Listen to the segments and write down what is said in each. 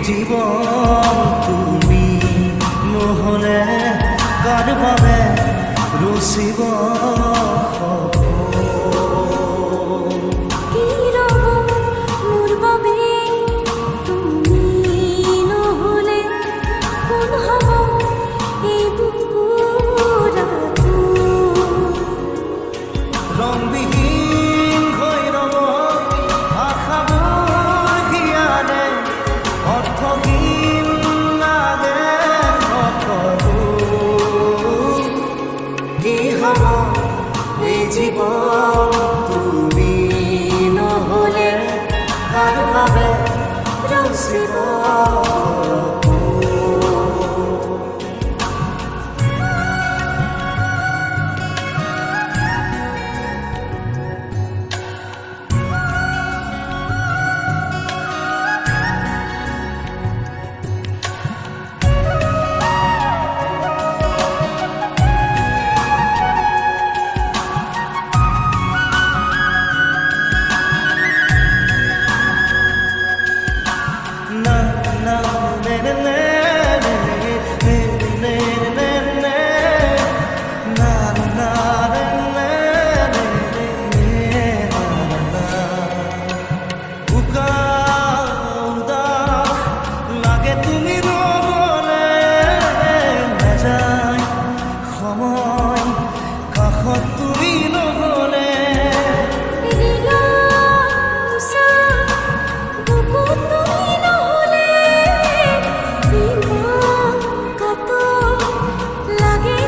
জীবন তুমি নহলে কার বাবে রচিব ৰংবিহীন ভৈৰৱ আশাবোৰ হিয়ানে অৰ্থহীন লাগে সকলো কি হ'ব এই জীৱন তুমি নহ'লে কাৰ বাবে ৰচিব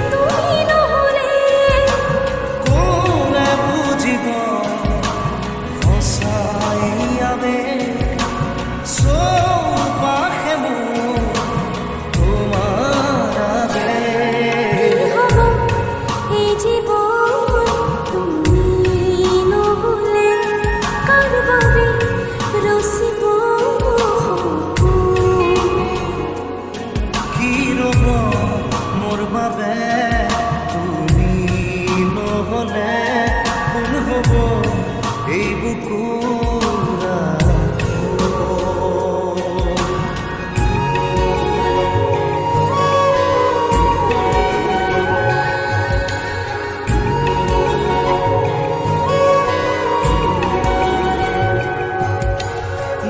তুমি নহলে কোনে বুজিব সঁচাই আবেগ চৌপাশে মোৰ তোমাৰ আবেগ মোৰ বাবে তুমি নহলে কোন হ'ব এই বুকুৰা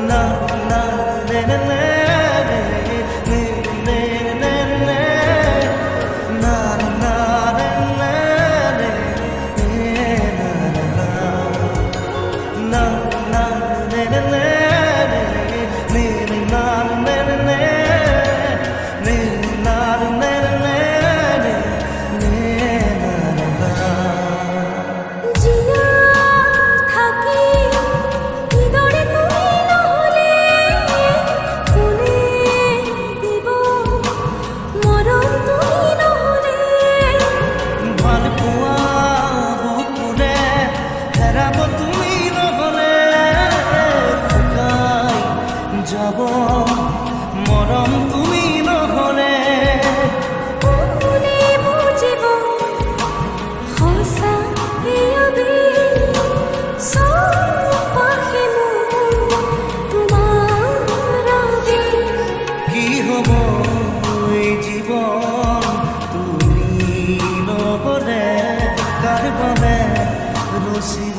না না নে নে নে যাব মৰম তুমি নহলে কোনে বুজিব সঁচা চৌপাশে মোৰ তোমাৰ আবেগ কি হ'ব এই জীৱন তুমি নহলে কাৰ বাবে ৰচিব